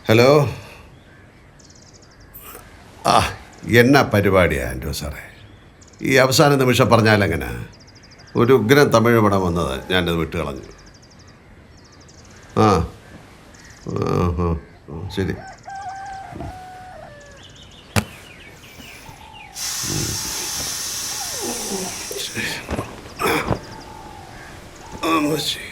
Hello. എന്നാ പരിപാടിയാണ് Andrew സാറേ? ഈ അവസാന നിമിഷം പറഞ്ഞാലെങ്ങനെ? ഒരു ഉഗ്രം തമിഴ് പടം വന്നത് ഞാനത് വിട്ട് കളഞ്ഞു. ആ ശരി. ശരി.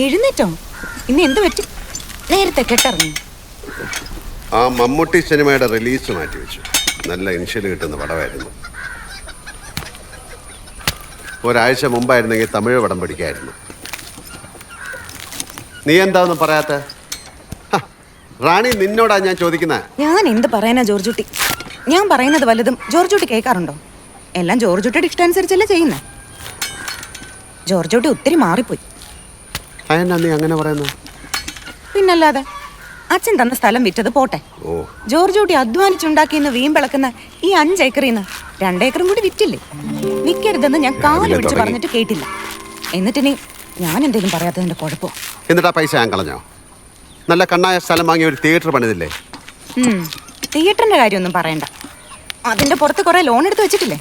എഴുന്നേറ്റോ? ഇന്ന് എന്ത് പറ്റി? നേരത്തെ കെട്ടിറങ്ങി. ആ മമ്മൂട്ടി സിനിമയുടെ റിലീസ് മാറ്റി വെച്ചു. നല്ല ഇൻഷ്യൽ കിട്ടുന്ന പടമായിരുന്നു. ഒരാഴ്ച മുമ്പായിരുന്നെങ്കിൽ തമിഴ് പടം പിടിക്കായിരുന്നു. നീ എന്താണെന്ന് പറയാത്ത? റാണി, നിന്നോടാ ഞാൻ ചോദിക്കുന്നത്. ഞാൻ എന്ത് പറയാനാ ജോർജുട്ടി? ഞാൻ പറയുന്നത് വല്ലതും ജോർജുട്ടി കേൾക്കാറുണ്ടോ? എല്ലാം ജോർജുട്ടിയുടെ ഇഷ്ടമനുസരിച്ചല്ലേ ചെയ്യുന്നത്. ജോർജുട്ടി ഒത്തിരി മാറിപ്പോയി. അതെന്നാ നീ അങ്ങനെ പറയുന്നത്? പിന്നല്ലാതെ അച്ഛൻ തന്ന സ്ഥലം വിറ്റത് പോട്ടെ. ജോർജുട്ടി അധ്വാനിച്ചുണ്ടാക്കിയെന്ന് വീമ്പിളക്കുന്ന ഈ 5 ഏക്കറിന്ന് 2 ഏക്കറും കൂടി വിറ്റില്ലേ? വിൽക്കരുതെന്ന് ഞാൻ കാല് പിടിച്ച് പറഞ്ഞിട്ട് കേട്ടില്ല. എന്നിട്ടിനി ഞാൻ എന്തെങ്കിലും പറയാത്തതിന്റെ കുഴപ്പമോ? എന്നിട്ടാ പൈസ ഞാൻ കളഞ്ഞോ? നല്ല കണ്ണായ സ്ഥലം വാങ്ങി ഒരു തിയേറ്റർ പണിതില്ലേ? തിയേറ്ററിന്റെ കാര്യമൊന്നും പറയണ്ട. അതിന്റെ പുറത്ത് കുറെ ലോൺ എടുത്ത് വെച്ചിട്ടില്ലേ?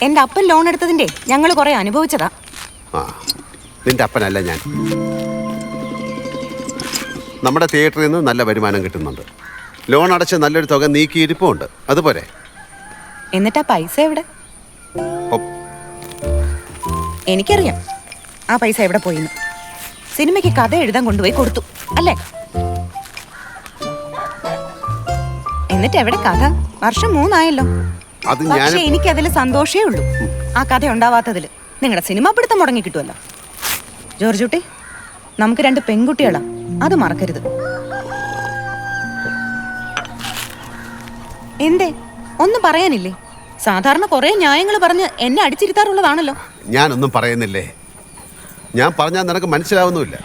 എന്റെ അപ്പൻ ലോൺ എടുത്തതിന്റെ ഞങ്ങൾ കുറെ അനുഭവിച്ചതാ. നിന്റെ അപ്പനല്ല ഞാൻ. നമ്മുടെ തിയേറ്ററിൽ നിന്ന് നല്ല വരുമാനം കിട്ടുന്നുണ്ട്. ലോൺ അടച്ച് നല്ലൊരു തുക നീക്കി ഇരിപ്പുണ്ട്. അതുപോലെ എന്നിട്ടാ പൈസ എവിടെ? എനിക്കറിയാം ആ പൈസ എവിടെ പോയിന്ന്. സിനിമയ്ക്ക് കഥ എഴുതാൻ കൊണ്ടുപോയി കൊടുത്തു അല്ലേ? എന്നിട്ട് എവിടെ കഥ? വർഷം 3 ആയല്ലോ. പക്ഷെ എനിക്കതിൽ സന്തോഷേ ഉള്ളൂ. ആ കഥ ഉണ്ടാവാത്തതിൽ. നിങ്ങളുടെ സിനിമ പിടുത്തം മുടങ്ങി കിട്ടുമല്ലോ. ജോർജുട്ടി, നമുക്ക് 2 പെൺകുട്ടികളാ, അത് മറക്കരുത്. എന്തേ, ഒന്നും പറയാനില്ലേ? സാധാരണ കുറെ ന്യായങ്ങൾ പറഞ്ഞ് എന്നെ അടിച്ചിരുത്താറുള്ളതാണല്ലോ. ഞാനൊന്നും പറയുന്നില്ലേ. ഞാൻ പറഞ്ഞാൽ നിനക്ക് മനസ്സിലാവുന്നുമില്ല.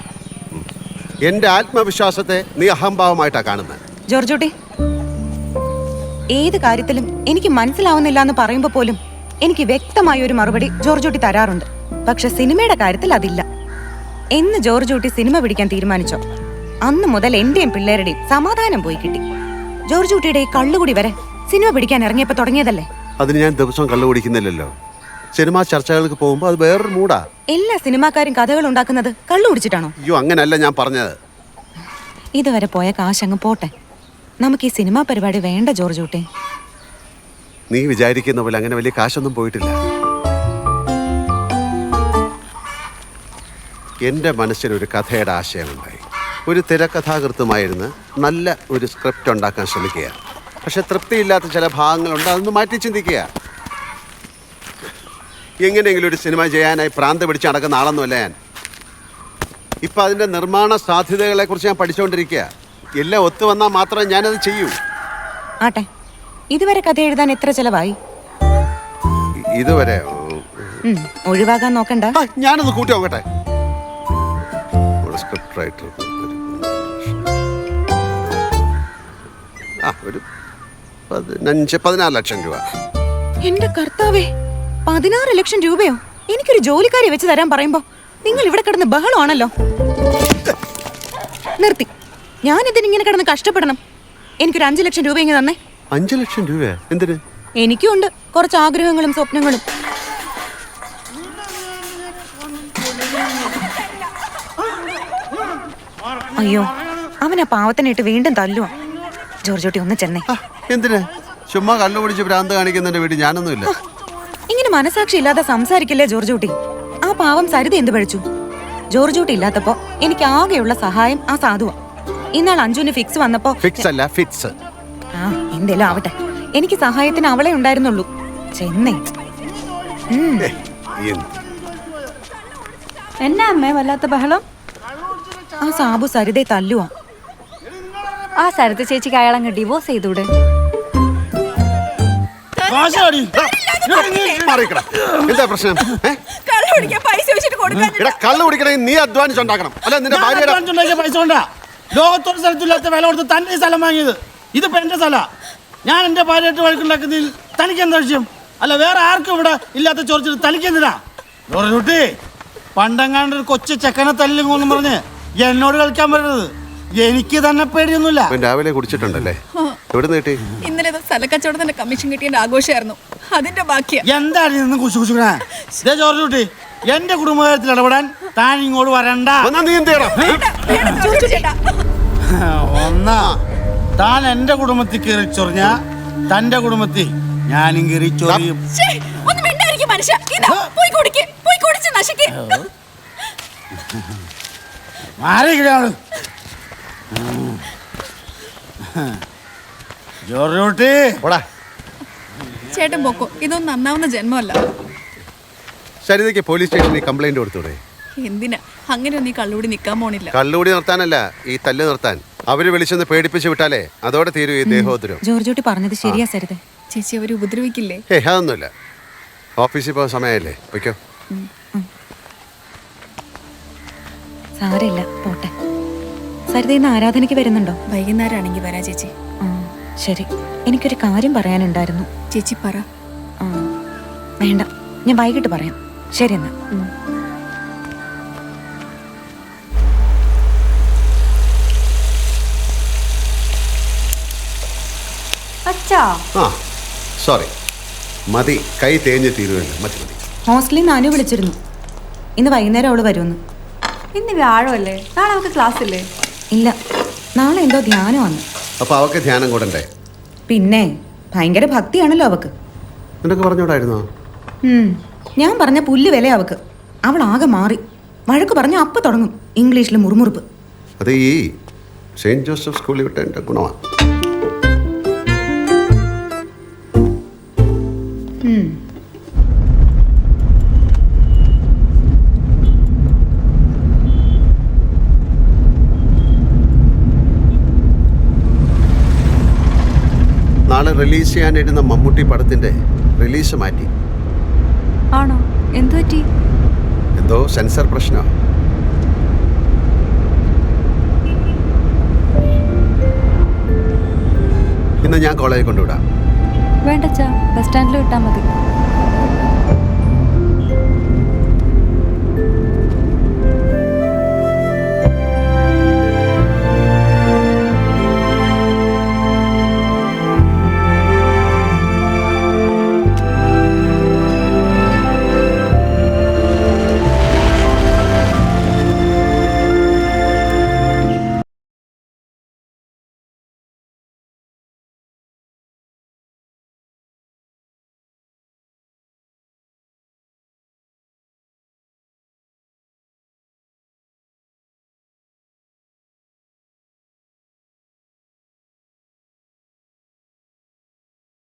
എന്റെ ആത്മവിശ്വാസത്തെ നീ അഹംഭാവമായിട്ടാ കാണുന്നത്. ജോർജുട്ടി, ഏത് കാര്യത്തിലും എനിക്ക് മനസ്സിലാവുന്നില്ല എന്ന് പറയുമ്പോ പോലും എനിക്ക് വ്യക്തമായ ഒരു മറുപടി ജോർജുട്ടി തരാറുണ്ട്. പക്ഷെ സിനിമയുടെ കാര്യത്തിൽ അതില്ല. എന്ന് ജോർജുട്ടി സിനിമ പിടിക്കാൻ തീരുമാനിച്ചോ അന്ന് മുതൽ എന്റെയും പിള്ളേരുടെയും സമാധാനം പോയി കിട്ടി. ജോർജുട്ടിയുടെ ഈ കള്ളുകുടി വരെ സിനിമ പിടിക്കാൻ ഇറങ്ങിയപ്പോ തുടങ്ങിയതല്ലേ? അതിന് ഞാൻ ദിവസം കള്ളു കുടിക്കുന്നില്ലല്ലോ. സിനിമാ ചർച്ചകൾക്ക് പോകുമ്പോ അത് വേറൊരു മൂടാ. എല്ലാ സിനിമാക്കാരും കഥകൾ ഉണ്ടാക്കുന്നത് കള്ളു കുടിച്ചിട്ടാണോ? അയ്യോ, അങ്ങനല്ല ഞാൻ പറഞ്ഞത്. ഇതുവരെ പോയ കാശങ്ങ് പോട്ടെ. നമുക്ക് ഈ സിനിമാ പരിപാടി വേണ്ട ജോർജുട്ടി. നീ വിചാരിക്കുന്ന പോലെ അങ്ങനെ വലിയ കാശൊന്നും പോയിട്ടില്ല. എൻ്റെ മനസ്സിലൊരു കഥയുടെ ആശയമുണ്ടായി. ഒരു തിരക്കഥാകൃത്തുമായിരുന്ന് നല്ല ഒരു സ്ക്രിപ്റ്റ് ഉണ്ടാക്കാൻ ശ്രമിക്കുക. പക്ഷെ തൃപ്തിയില്ലാത്ത ചില ഭാഗങ്ങളുണ്ട്, അതൊന്ന് മാറ്റി ചിന്തിക്കുക. എങ്ങനെയെങ്കിലും ഒരു സിനിമ ചെയ്യാനായി പ്രാന്ത് പിടിച്ച് നടക്കുന്ന ആളൊന്നുമല്ല ഞാൻ. ഇപ്പം അതിൻ്റെ നിർമ്മാണ സാധ്യതകളെക്കുറിച്ച് ഞാൻ പഠിച്ചുകൊണ്ടിരിക്കുക. എല്ലാം ഒത്തു വന്നാൽ മാത്രമേ ഞാനത് ചെയ്യൂ. ആട്ടെ, ഇതുവരെ കഥ എഴുതാൻ എത്ര ചെലവായി? ഇതുവരെ ഒഴിവാകാൻ നോക്കണ്ട. ഞാനൊന്ന് കൂട്ടി നോക്കട്ടെ. സ്ക്രിപ്റ്റ് റൈറ്റർ ഒരു 15-16 ലക്ഷം രൂപ. എന്റെ കർത്താവേ, 16 ലക്ഷം രൂപയോ? എനിക്കൊരു ജോലിക്കാരി വെച്ച് തരാൻ പറയുമ്പോ നിങ്ങൾ ഇവിടെ കിടന്ന് ബഹളമാണല്ലോ. നിർത്തി. ഞാനിതിനിങ്ങനെ കിടന്ന് കഷ്ടപ്പെടണം? എനിക്കൊരു 5 ലക്ഷം രൂപ ഇങ്ങനെ തന്നെ. 5 ലക്ഷം രൂപ എന്തിന്? എനിക്കും ഉണ്ട് കുറച്ച് ആഗ്രഹങ്ങളും സ്വപ്നങ്ങളും. അയ്യോ, അവനാ പാവത്തിനായിട്ട് വീണ്ടും തല്ലുവാ. ജോർജുട്ടി, ഒന്ന് ചെന്നേ. എന്തിന്? ചുമ്മാ കള്ളു പിടിച്ച് ഭ്രാന്ത് കാണിക്കുന്നതിന്റെ വീട്ടിൽ ഞാനൊന്നുമില്ല. ഇങ്ങനെ മനസാക്ഷി ഇല്ലാതെ സംസാരിക്കില്ലേ ജോർജുട്ടി? ആ പാവം സരിത എന്ത് പഴിച്ചു? ജോർജുട്ടി ഇല്ലാത്തപ്പോ എനിക്ക് ആകെയുള്ള സഹായം ആ സാധുവാ. ഇന്നാൾ അഞ്ജുന് ഫിക്സ് വന്നപ്പോ. ഫിക്സ് അല്ല, ഫിക്സ്. എന്തേലും ആവട്ടെ, എനിക്ക് സഹായത്തിന് അവളെ ഉണ്ടായിരുന്നുള്ളൂ. ചെന്നേ. എന്നാ അമ്മേ വല്ലാത്ത ബഹളം? ആ സാബു സരിതയെ തല്ലുവാ. ആ സരിത ചേച്ചിക്ക് അയാളങ്ങ് ഡിവോഴ്സ് ചെയ്തൂടെ? മാറിക്കടാ. എന്താ പ്രശ്നം? കള്ളു കുടിക്കാൻ പൈസ വെച്ചിട്ട് കൊടുക്കാൻ എടാ കള്ളു കുടിക്കണമെങ്കിൽ നീ അധ്വാനിച്ചുണ്ടാക്കണം. അല്ല നിന്റെ ഭാര്യയുടെ ഉണ്ടാക്കിയ പൈസ കൊണ്ടാ ലോകത്തൊരു സ്ഥലത്തില്ലാത്ത വില കൊടുത്ത് തന്റെ ഈ സ്ഥലം വാങ്ങിയത്. ഇതിപ്പോ എന്റെ സ്ഥലം. ഞാൻ എന്റെ ഭാര്യയായിട്ട് വഴക്കുണ്ടാക്കുന്നതിൽ തനിക്ക് എന്താ വിഷയം? അല്ല വേറെ ആർക്കും ഇവിടെ ഇല്ലാത്ത ചോദിച്ചിട്ട് തനിക്കെന്തിനാ? കുട്ടി പണ്ടെങ്ങാണ്ട് ഒരു കൊച്ചു ചെക്കനെ തല്ലിങ്ങോന്ന് പറഞ്ഞ് എന്നോട് കളിക്കാൻ പറ്റരുത്. എനിക്ക് തന്നെ പേടിയൊന്നുമില്ല. രാവിലെ കുടിച്ചിട്ടുണ്ടല്ലേ? എവിടെ നീട്ടി? ഇന്നലെ സ്ഥലക്കച്ചവടത്തിന്റെ കമ്മീഷൻ കിട്ടിയതിന്റെ ആഘോഷമായിരുന്നു. അതിന്റെ ബാക്കിയാ. എന്താണ് നിന്ന് കുശു കുശുക്കണേ? ജോർജ് കുട്ടി എന്റെ കുടുംബത്തിൽ ഇടപെടാൻ താൻ ഇങ്ങോട്ട് വരണ്ട. നീ എന്ത് ചെയ്യണം? ഒന്നാ താൻ എന്റെ കുടുംബത്തിൽ കയറി ചൊറിഞ്ഞ തന്റെ കുടുംബത്തിൽ ഞാനും കയറി ചൊറിയും. ഒന്ന് മിണ്ടായിരിക്കും മനുഷ്യ. ഇതാ, പോയി കുടിക്ക്, പോയി കുടിച്ച് നശിക്ക്. മാറിയാണ് ജോർജ് കുട്ടി. ചേട്ടൻ പൊക്കോ, ഇതൊന്നും നന്നാവുന്ന ജന്മമല്ല. സരിതയ്ക്ക് പോലീസ് സ്റ്റേഷനിൽ കംപ്ലൈന്റ് കൊടുത്തൂടെ? എന്തിനാ അങ്ങനെ ഒന്നും ഈ കള്ളുകൂടി നിൽക്കാൻ പോണില്ല. കള്ളുകൂടി നിർത്താനല്ല, ഈ തല്ല് നിർത്താൻ. അവര് വിളിച്ചൊന്ന് പേടിപ്പിച്ച് വിട്ടാലേ അതോടെ തീരും ഈ ദേഹോദരം. ജോർജോട്ടി പറഞ്ഞത് ശരിയാ സരിത. ചേച്ചി അവര് ഉപദ്രവിക്കില്ലേ? അതൊന്നുമില്ല. ഓഫീസിൽ പോകാൻ സമയമായില്ലേ? വയ്ക്കോ. സാരമില്ല, പോട്ടെ. സരിത ഇന്ന് ആരാധനയ്ക്ക് വരുന്നുണ്ടോ? വൈകുന്നേരം ആണെങ്കിൽ വരാ ചേച്ചി. ശരി, എനിക്കൊരു കാര്യം പറയാനുണ്ടായിരുന്നു. ചേച്ചി പറ. വേണ്ട, ഞാൻ വൈകിട്ട് പറയാം. ശരി എന്നാ. അച്ഛാ സോറി, മതി. കൈ തേഞ്ഞ് തീരുവല്ലോ. മതി മതി. ഹോസ്റ്റലിൽ നിന്ന് അനു വിളിച്ചിരുന്നു. ഇന്ന് വൈകുന്നേരം അവള് വരുമെന്ന്. ഇന്ന് വ്യാഴമല്ലേ? നാളെ നമുക്ക് ക്ലാസ് ഇല്ലേ? ഇല്ല, നാളെ എന്തോ ധ്യാനമാണ്. അപ്പൊ അവക്ക് ധ്യാനം കൂടണ്ടേ? പിന്നെ ഭയങ്കര ഭക്തിയാണല്ലോ അവക്ക്. നിനക്ക് പറഞ്ഞോടായിരുന്നോ? ഞാൻ പറഞ്ഞ പുല്ല് വില അവക്ക്. അവൾ ആകെ മാറി. വഴക്ക് പറഞ്ഞ അപ്പ തുടങ്ങും ഇംഗ്ലീഷിൽ മുറുമുറുപ്പ്. അത് ഈ സെയിന്റ് ജോസഫ് സ്കൂളിൽ വിട്ട എൻ്റെ ഗുണമാണ്. നാളെ റിലീസ് ചെയ്യാനിരുന്ന മമ്മൂട്ടി പടത്തിന്റെ റിലീസ് മാറ്റി. ആണോ? എന്തു പറ്റി? എന്തോ സെൻസർ പ്രശ്നം. ഇന്ന് ഞാൻ കോളേജിൽ കൊണ്ടുവിടാം. വേണ്ടച്ചാ, ബസ് സ്റ്റാൻഡിൽ വിട്ടാൽ മതി.